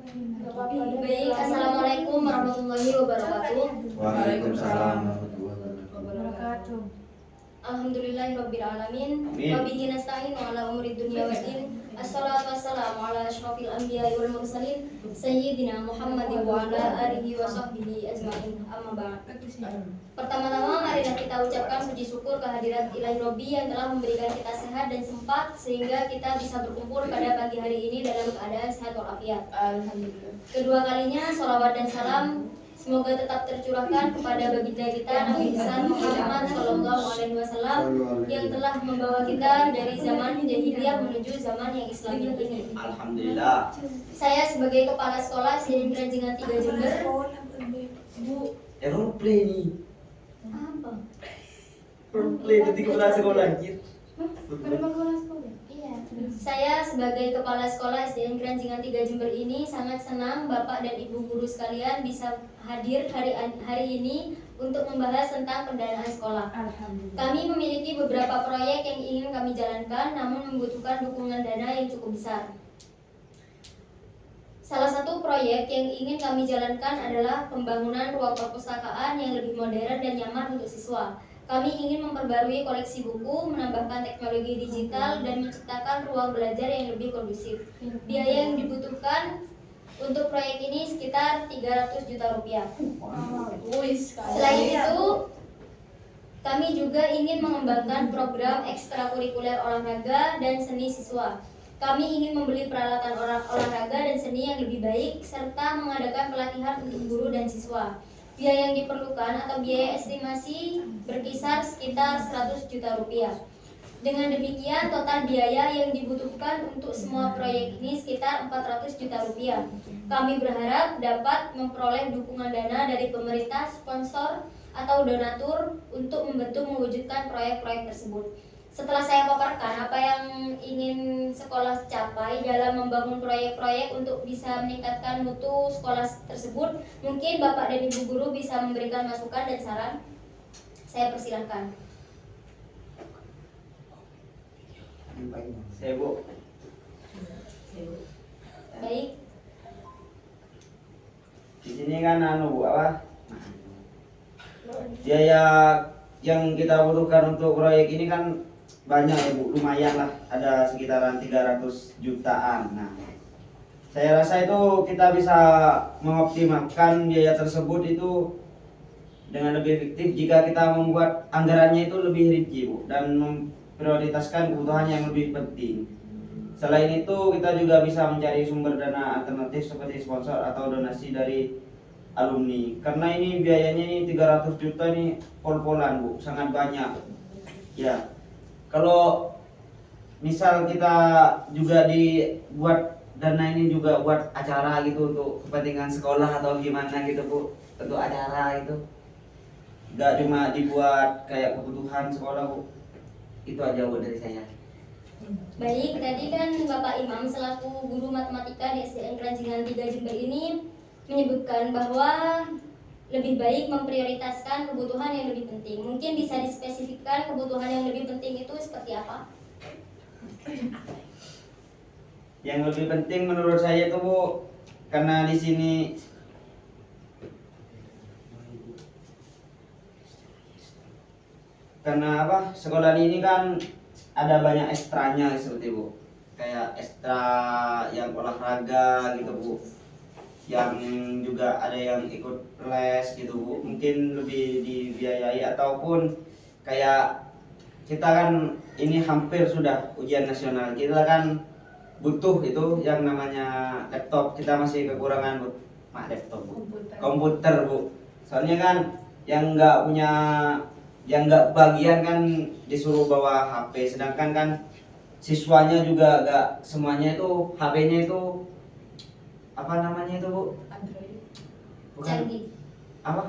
Baik, assalamualaikum warahmatullahi wabarakatuh. Waalaikumsalam warahmatullahi Wabarakatuh. Alhamdulillahirabbil alamin. Amin. Wa bihi nasta'in wa ala umuri dunya waddin. Assalatu wassalamu ala asyrofil anbiya'i wal mursalin sayyidina Muhammadin wa ala alihi wa sahbihi ajmain. Amma ba'd. Pertama-tama marilah kita ucapkan puji syukur kehadirat Ilahi Robbi yang telah memberikan kita sehat dan sempat sehingga kita bisa berkumpul pada pagi hari ini dalam keadaan sehat walafiat. Alhamdulillah. Kedua kalinya salawat dan salam semoga tetap tercurahkan kepada baginda kita Nabi besar Muhammad SAW yang telah membawa kita dari zaman jahiliyah menuju zaman yang Islami ini. Alhamdulillah. Saya sebagai kepala sekolah SDN Keranjengan 3 Jember. Bu, Aeroplane nih. apa? Aeroplane nanti kepala sekolah anjir. Iya. Saya sebagai kepala sekolah SDN Keranjengan 3 Jember ini sangat senang Bapak dan Ibu guru sekalian bisa hadir hari ini untuk membahas tentang pendanaan sekolah. Alhamdulillah. Kami memiliki beberapa proyek yang ingin kami jalankan namun membutuhkan dukungan dana yang cukup besar. Salah satu proyek yang ingin kami jalankan adalah pembangunan ruang perpustakaan yang lebih modern dan nyaman untuk siswa. Kami ingin memperbarui koleksi buku, menambahkan teknologi digital, dan menciptakan ruang belajar yang lebih kondusif. Biaya yang dibutuhkan untuk proyek ini sekitar 300 juta rupiah. Selain itu, kami juga ingin mengembangkan program ekstrakurikuler olahraga dan seni siswa. Kami ingin membeli peralatan olahraga dan seni yang lebih baik, serta mengadakan pelatihan untuk guru dan siswa. Biaya yang diperlukan atau biaya estimasi berkisar sekitar 100 juta rupiah. Dengan demikian, total biaya yang dibutuhkan untuk semua proyek ini sekitar 400 juta rupiah. Kami berharap dapat memperoleh dukungan dana dari pemerintah, sponsor, atau donatur untuk membantu mewujudkan proyek-proyek tersebut. Setelah saya paparkan apa yang ingin sekolah capai dalam membangun proyek-proyek untuk bisa meningkatkan mutu sekolah tersebut, mungkin Bapak dan Ibu guru bisa memberikan masukan dan saran. Saya persilahkan. Saya Bu. Baik. Di sini kan Bu apa? Biaya yang kita butuhkan untuk proyek ini kan banyak ya Bu, lumayan lah, ada sekitaran 300 jutaan. Nah, saya rasa itu kita bisa mengoptimalkan biaya tersebut itu dengan lebih efektif jika kita membuat anggarannya itu lebih rinci Bu, dan memprioritaskan kebutuhan yang lebih penting. Selain itu kita juga bisa mencari sumber dana alternatif seperti sponsor atau donasi dari alumni. Karena ini biayanya ini 300 juta nih pol-polan Bu, sangat banyak. Ya. Kalau misal kita juga dibuat dana ini juga buat acara gitu untuk kepentingan sekolah atau gimana gitu Bu, untuk acara itu nggak cuma dibuat kayak kebutuhan sekolah Bu. Itu aja Bu dari saya. Baik, tadi kan Bapak Imam selaku guru matematika di SDN Keranjengan 3 Jember ini menyebutkan bahwa lebih baik memprioritaskan kebutuhan yang lebih penting. Mungkin bisa dispesifikkan kebutuhan yang lebih penting itu seperti apa? Yang lebih penting menurut saya itu Bu, karena di sini karena apa? Sekolah ini kan ada banyak ekstranya seperti Bu. Kayak ekstra yang olahraga gitu Bu. Yang juga ada yang ikut les gitu Bu, mungkin lebih dibiayai, ataupun kayak kita kan ini hampir sudah ujian nasional, kita kan butuh itu yang namanya laptop, kita masih kekurangan Bu, laptop Bu, komputer Bu, soalnya kan yang nggak punya, yang nggak bagian kan disuruh bawa HP, sedangkan kan siswanya juga nggak semuanya itu HP-nya itu apa namanya itu Bu? Android. Bukan. Canggih. Apa?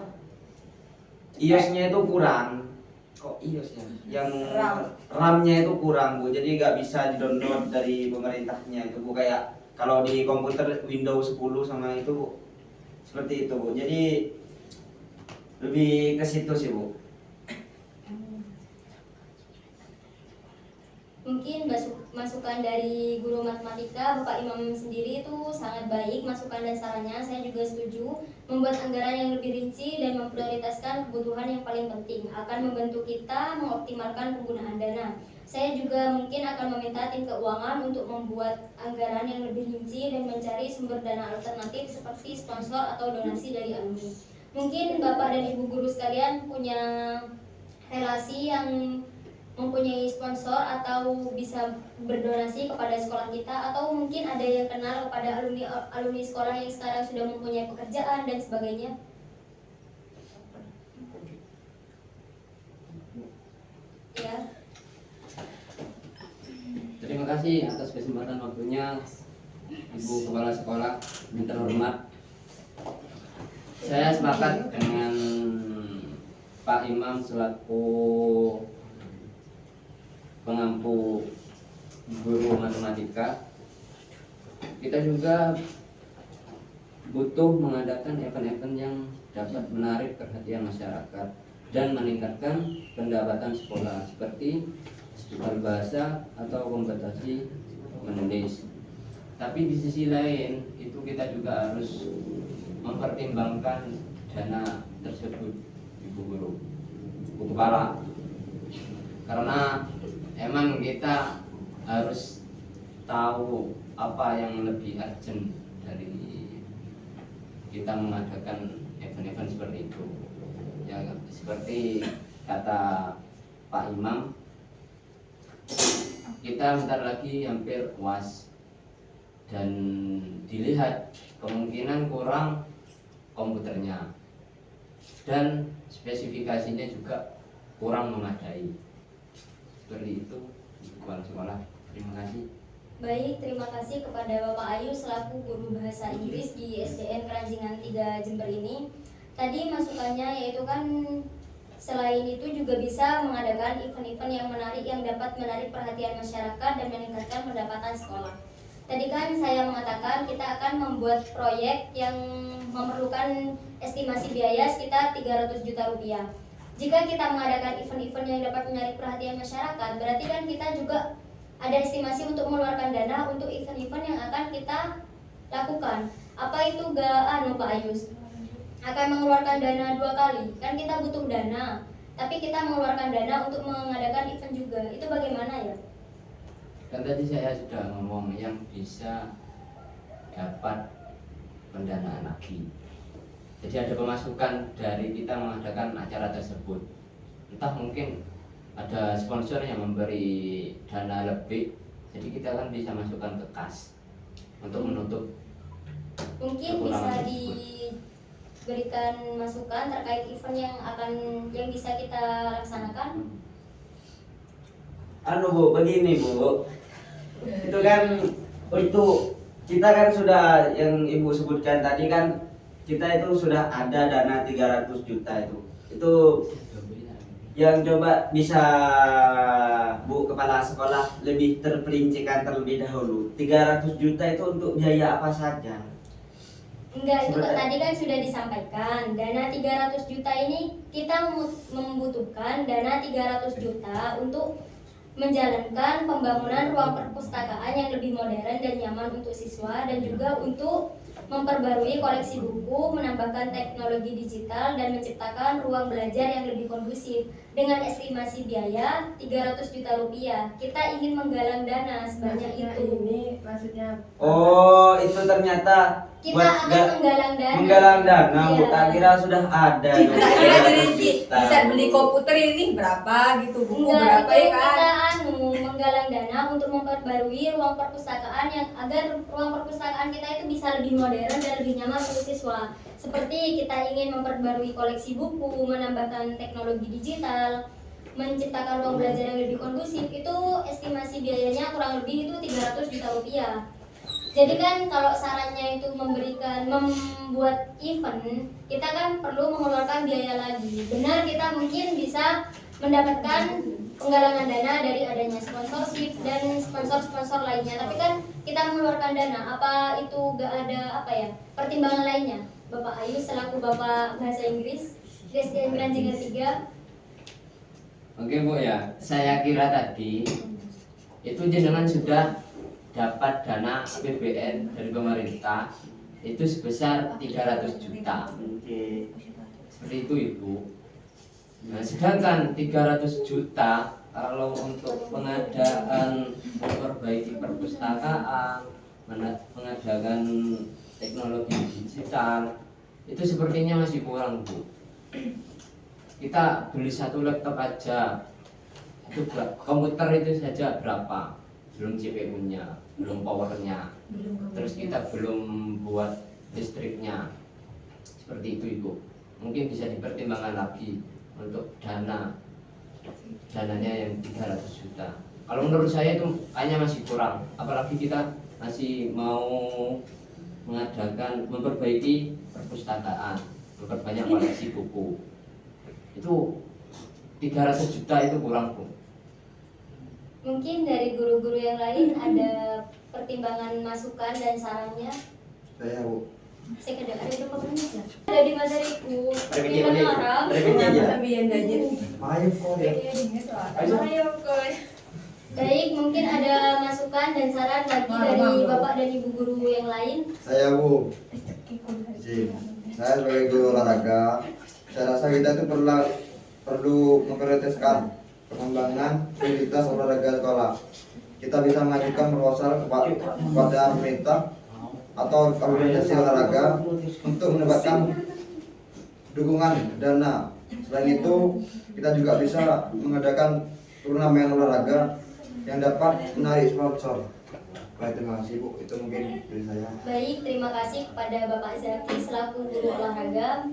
iOS-nya itu kurang. Kok iOS-nya? Yang RAM-nya itu kurang Bu. Jadi nggak bisa di-download dari pemerintahnya itu Bu. Kayak kalau di komputer Windows 10 sama itu Bu. Seperti itu Bu. Jadi lebih ke situ sih Bu. Mungkin masukan dari guru matematika Bapak Imam sendiri itu sangat baik masukan dan sarannya. Saya juga setuju. Membuat anggaran yang lebih rinci dan memprioritaskan kebutuhan yang paling penting akan membantu kita mengoptimalkan penggunaan dana. Saya juga mungkin akan meminta tim keuangan untuk membuat anggaran yang lebih rinci dan mencari sumber dana alternatif seperti sponsor atau donasi dari alumni. Mungkin Bapak dan Ibu guru sekalian punya relasi yang mempunyai sponsor atau bisa berdonasi kepada sekolah kita, atau mungkin ada yang kenal kepada alumni sekolah yang sekarang sudah mempunyai pekerjaan dan sebagainya. Ya. Terima kasih atas kesempatan waktunya Ibu Kepala Sekolah yang terhormat. Saya sepakat dengan Pak Imam selaku pengampu guru matematika. Kita juga butuh mengadakan event-event yang dapat menarik perhatian masyarakat dan meningkatkan pendapatan sekolah seperti festival bahasa atau kompetisi menulis. Tapi di sisi lain itu kita juga harus mempertimbangkan dana tersebut, Ibu Guru, Ibu Kepala, karena emang kita harus tahu apa yang lebih urgent dari kita mengadakan event-event seperti itu. Ya, seperti kata Pak Imam, kita bentar lagi hampir UAS dan dilihat kemungkinan kurang komputernya dan spesifikasinya juga kurang memadai. Seperti itu, Kepala Sekolah. Terima kasih. Baik, terima kasih kepada Bapak Ayu selaku guru bahasa Inggris di SDN Keranjingan 3 Jember ini. Tadi masukannya yaitu kan selain itu juga bisa mengadakan event-event yang menarik yang dapat menarik perhatian masyarakat dan meningkatkan pendapatan sekolah. Tadi kan saya mengatakan kita akan membuat proyek yang memerlukan estimasi biaya sekitar 300 juta rupiah. Jika kita mengadakan event-event yang dapat menarik perhatian masyarakat, berarti kan kita juga ada estimasi untuk mengeluarkan dana untuk event-event yang akan kita lakukan. Apa itu Pak Ayus? Akan mengeluarkan dana 2 kali. Kan kita butuh dana, tapi kita mengeluarkan dana untuk mengadakan event juga. Itu bagaimana ya? Kan tadi saya sudah ngomong yang bisa dapat pendanaan lagi. Jadi ada pemasukan dari kita mengadakan acara tersebut. Entah mungkin ada sponsor yang memberi dana lebih, jadi kita kan bisa masukkan ke kas untuk menutup. Mungkin bisa diberikan masukan terkait event yang bisa kita laksanakan. Bu, begini Bu, itu kan untuk kita kan sudah yang Ibu sebutkan tadi kan kita itu sudah ada dana 300 juta itu yang coba bisa Bu Kepala Sekolah lebih terperincikan terlebih dahulu. 300 juta itu untuk biaya apa saja? Enggak, itu tadi kan sudah disampaikan. Dana 300 juta ini kita membutuhkan dana 300 juta untuk menjalankan pembangunan ruang perpustakaan yang lebih modern dan nyaman untuk siswa, dan juga untuk memperbarui koleksi buku, menambahkan teknologi digital, dan menciptakan ruang belajar yang lebih kondusif. Dengan estimasi biaya 300 juta rupiah, kita ingin menggalang dana sebanyak itu. Ini maksudnya Itu ternyata Kita akan menggalang dana. Iya. Bu, tak kira sudah ada. kita kira jadi 300 juta. bisa beli komputer ini berapa gitu, buku Enggak, berapa itu ya kan? kita menggalang dana untuk memperbarui ruang perpustakaan agar ruang perpustakaan kita itu bisa lebih modern dan lebih nyaman untuk siswa. Seperti kita ingin memperbarui koleksi buku, menambahkan teknologi digital, menciptakan ruang belajar yang lebih kondusif. Itu estimasi biayanya kurang lebih itu 300 juta rupiah. Jadi kan kalau sarannya itu membuat event, kita kan perlu mengeluarkan biaya lagi. Benar, kita mungkin bisa mendapatkan penggalangan dana dari adanya sponsorship dan sponsor-sponsor lainnya. Tapi kan kita mengeluarkan dana, apa itu gak ada pertimbangan lainnya? Bapak Ayu selaku Bapak Bahasa Inggris di SDN Keranjingan 3. Oke Bu ya, saya kira tadi itu jenengan sudah dapat dana APBN dari pemerintah itu sebesar 300 juta. Oke. Seperti itu Ibu. Nah, sedangkan 300 juta kalau untuk pengadaan memperbaiki perpustakaan, mengadakan teknologi digital itu sepertinya masih kurang Bu. Kita beli satu laptop aja itu komputer itu saja berapa? Belum CPU-nya, belum powernya, terus kita belum buat listriknya. Seperti itu Ibu. Mungkin bisa dipertimbangkan lagi untuk dananya yang 300 juta. Kalau menurut saya itu kayaknya masih kurang, apalagi kita masih mau mengadakan memperbaiki perpustakaan, memperbanyak koleksi buku. Itu 300 juta itu kurang Bu. Mungkin dari guru-guru yang lain ada pertimbangan masukan dan sarannya. Saya Bu. Saya ada berapa menit ya? Ada di materiku. Revisi Lima aja. orang. Revisi aja. Sabihan aja. Ayo kok ya. Ayo kok. Baik, mungkin ada masukan dan saran lagi dari Bapak dan Ibu guru yang lain. Saya Bu, saya sebagai guru olahraga, saya rasa kita itu perlu memprioritaskan pengembangan prioritas olahraga sekolah. Kita bisa mengajukan proposal kepada pemerintah atau organisasi olahraga untuk mendapatkan dukungan dana. Selain itu, kita juga bisa mengadakan turnamen olahraga yang dapat menarik sponsor. Baik, terima kasih Bu. Itu mungkin dari saya. Baik, terima kasih kepada Bapak Zaki selaku guru olahraga.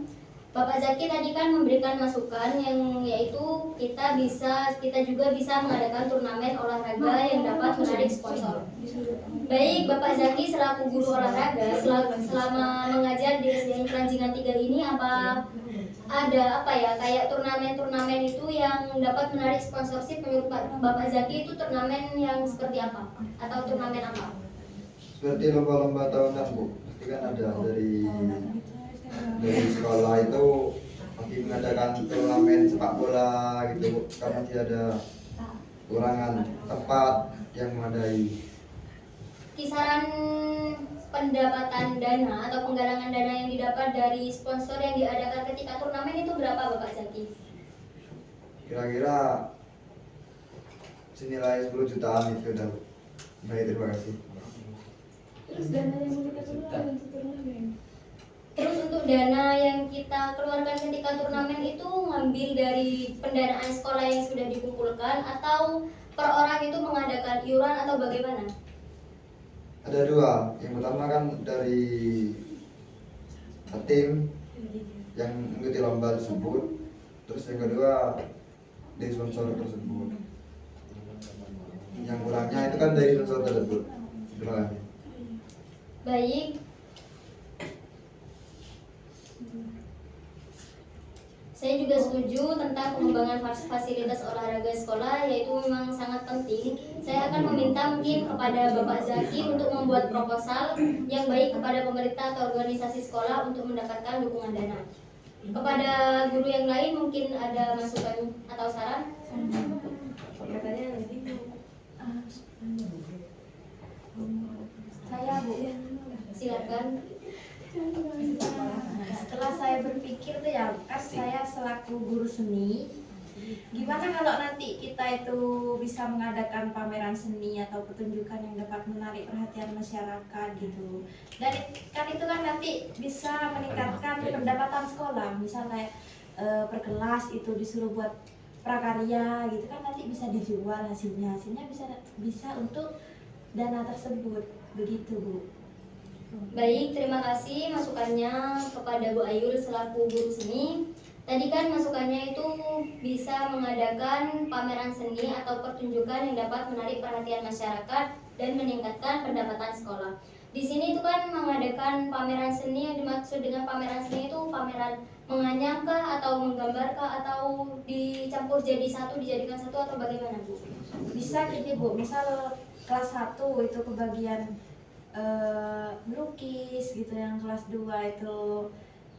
Bapak Zaki tadi kan memberikan masukan yang yaitu kita juga bisa mengadakan turnamen olahraga yang dapat menarik sponsor. Baik, Bapak Zaki selaku guru olahraga selama mengajar di SDN Keranjingan 3 ini ada kayak turnamen-turnamen itu yang dapat menarik sponsorship menurut Bapak Zaki itu turnamen yang seperti apa? Atau turnamen apa? Seperti lomba-lomba tahunan Bu, pasti kan ada dari sekolah itu pasti mengadakan turnamen sepak bola gitu Bu, karena tidak ada kurangan tempat yang memadai. Kisaran pendapatan dana atau penggalangan dana yang didapat dari sponsor yang diadakan ketika turnamen itu berapa Bapak Zaki? Kira-kira senilai 10 jutaan itu udah. Baik, terima kasih. Terus untuk dana yang kita keluarkan ketika turnamen itu ngambil dari pendanaan sekolah yang sudah dikumpulkan atau per orang itu mengadakan iuran atau bagaimana? Ada dua. Yang pertama kan dari tim yang mengikuti lomba tersebut. Terus yang kedua dari sponsor tersebut. Yang kurangnya itu kan dari sponsor tersebut. Terima kasih. Baik. Saya juga setuju tentang pengembangan fasilitas olahraga sekolah, yaitu memang sangat penting. Saya akan meminta mungkin kepada Bapak Zaki untuk membuat proposal yang baik kepada pemerintah atau organisasi sekolah untuk mendapatkan dukungan dana. Kepada guru yang lain mungkin ada masukan atau saran? Katanya nanti Saya Bu, Silakan. setelah saya berpikir tuh ya, kan saya selaku guru seni, gimana kalau nanti kita itu bisa mengadakan pameran seni atau pertunjukan yang dapat menarik perhatian masyarakat gitu. Dan kan itu kan nanti bisa meningkatkan pendapatan sekolah, misalnya per kelas itu disuruh buat prakarya gitu kan, nanti bisa dijual hasilnya bisa untuk dana tersebut, begitu Bu. Baik, terima kasih masukannya kepada Bu Ayul selaku guru seni. Tadi kan masukannya itu bisa mengadakan pameran seni atau pertunjukan yang dapat menarik perhatian masyarakat dan meningkatkan pendapatan sekolah. Di sini itu kan mengadakan pameran seni, yang dimaksud dengan pameran seni itu pameran menganyam kah atau menggambar kah atau dicampur jadi satu, dijadikan satu atau bagaimana Bu? Bisa gitu Bu, misal kelas 1 itu kebagian melukis gitu, yang kelas 2 itu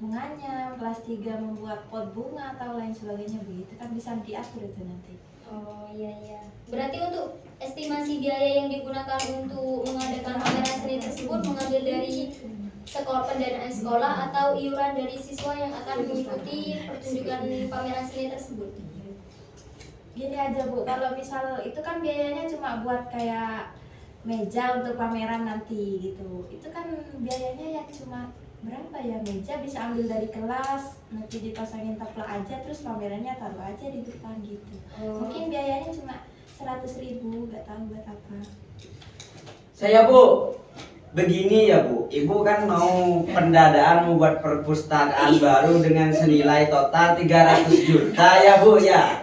menganyam, kelas 3 membuat pot bunga atau lain sebagainya, begitu kan bisa diatur itu nanti. Oh iya. Berarti untuk estimasi biaya yang digunakan untuk mengadakan pameran seni tersebut mengambil dari sekolah pendanaan sekolah atau iuran dari siswa yang akan mengikuti pertunjukan pameran seni tersebut. Gini aja Bu, kalau misal itu kan biayanya cuma buat kayak meja untuk pameran nanti gitu. Itu kan biayanya ya cuma berapa ya, meja bisa ambil dari kelas, nanti dipasangin taplak aja, terus pamerannya taruh aja di depan gitu. Mungkin biayanya cuma 100.000, nggak tahu buat apa. Saya Bu, begini ya Bu, Ibu kan mau pendadaan membuat perpustakaan baru dengan senilai total 300 juta ya Bu ya.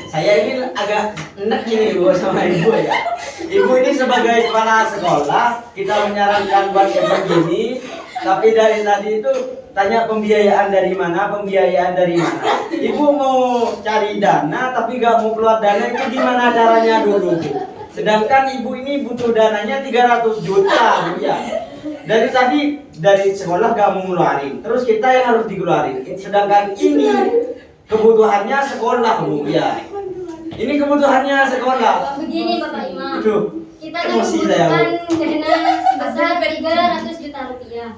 Saya ini agak enak ini Bu sama Ibu ya. Ibu ini sebagai kepala sekolah, kita menyarankan buat begini, tapi dari tadi itu tanya pembiayaan dari mana. Ibu mau cari dana tapi gak mau keluar dana, itu gimana caranya dulu Bu? Sedangkan ibu ini butuh dananya 300 juta Bu ya. Dari tadi dari sekolah gak mau ngeluarin, terus kita yang harus dikeluarin. Sedangkan ini kebutuhannya sekolah Bu ya. Ini kebutuhannya sekolah. Begini Bapak Imam, Aduh, kita kan emosi saya, Bu. membutuhkan dana sebesar 300 juta rupiah.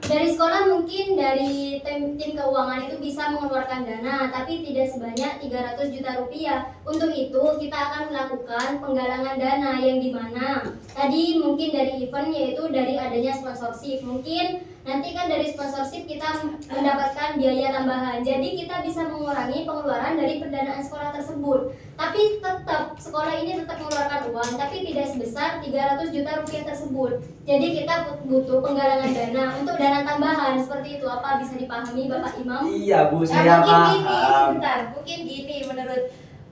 Dari sekolah mungkin dari tim keuangan itu bisa mengeluarkan dana, tapi tidak sebanyak 300 juta rupiah. Untuk itu kita akan melakukan penggalangan dana yang dimana tadi mungkin dari event, yaitu dari adanya sponsorship. Mungkin nanti kan dari sponsorship kita mendapatkan biaya tambahan, jadi kita bisa mengurangi pengeluaran dari pendanaan sekolah tersebut. Tapi tetap sekolah ini tetap mengeluarkan uang, tapi tidak sebesar 300 juta rupiah tersebut. Jadi kita butuh penggalangan dana untuk dana tambahan, seperti itu. Apa bisa dipahami Bapak Imam? Iya Bu, Nah, saya mungkin gini, paham. sebentar, mungkin gini menurut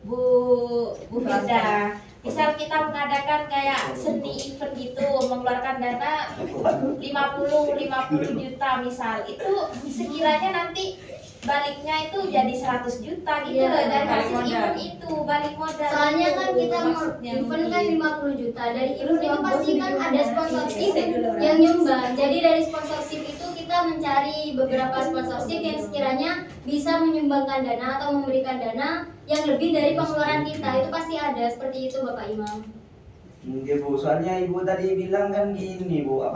Bu Firda. Misal kita mengadakan kayak seni event gitu, mengeluarkan dana 50 juta misal, itu sekiranya nanti baliknya itu jadi 100 juta gitu Iya, loh dari balik hasil modal. event itu, balik modal. Soalnya kan kita Maksudnya event kan mungkin. 50 juta. Dari event itu pasti kan ada sponsorship yang nyumbang. Jadi dari sponsorship itu kita mencari beberapa sponsorship yang sekiranya bisa menyumbangkan dana atau memberikan dana yang lebih dari pengeluaran kita. Itu pasti ada, seperti itu Bapak Imam. Mungkin Bu, soalnya Ibu tadi bilang kan gini Bu,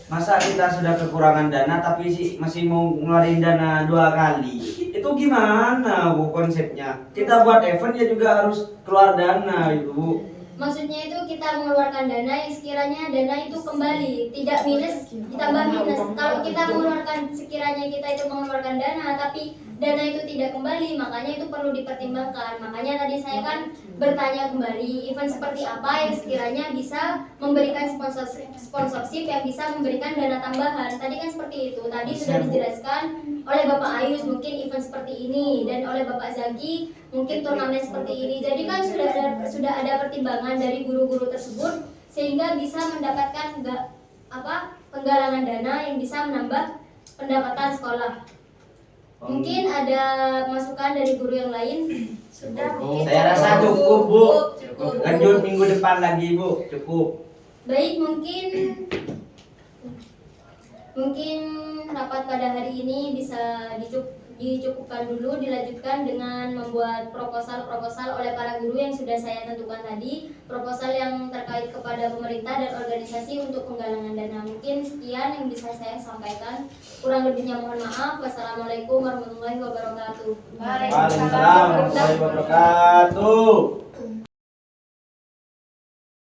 masa kita sudah kekurangan dana tapi masih mau ngeluarin dana 2 kali? Itu gimana Bu konsepnya? Kita buat event ya juga harus keluar dana Ibu. Maksudnya itu kita mengeluarkan dana yang sekiranya dana itu kembali, tidak minus ditambah minus. Kalau kita mengeluarkan, sekiranya kita itu mengeluarkan dana tapi dana itu tidak kembali, makanya itu perlu dipertimbangkan. Makanya tadi saya kan bertanya kembali, event seperti apa yang sekiranya bisa memberikan sponsorship yang bisa memberikan dana tambahan. Tadi kan seperti itu, tadi sudah dijelaskan oleh Bapak Ayus mungkin event seperti ini, dan oleh Bapak Zaki mungkin turnamen seperti ini. Jadi kan sudah ada pertimbangan dari guru-guru tersebut sehingga bisa mendapatkan penggalangan dana yang bisa menambah pendapatan sekolah. Mungkin ada masukan dari guru yang lain? Sudah Cukup. mungkin. Saya rasa cukup Bu. Cukup. Lanjut minggu depan lagi Bu, cukup. Baik, mungkin rapat pada hari ini bisa dicukupkan dulu, dilanjutkan dengan membuat proposal oleh para guru yang sudah saya tentukan tadi, proposal yang terkait kepada pemerintah dan organisasi untuk penggalangan dana. Mungkin sekian yang bisa saya sampaikan, kurang lebihnya mohon maaf. Wassalamualaikum warahmatullahi wabarakatuh. Waalaikumsalam warahmatullahi wabarakatuh.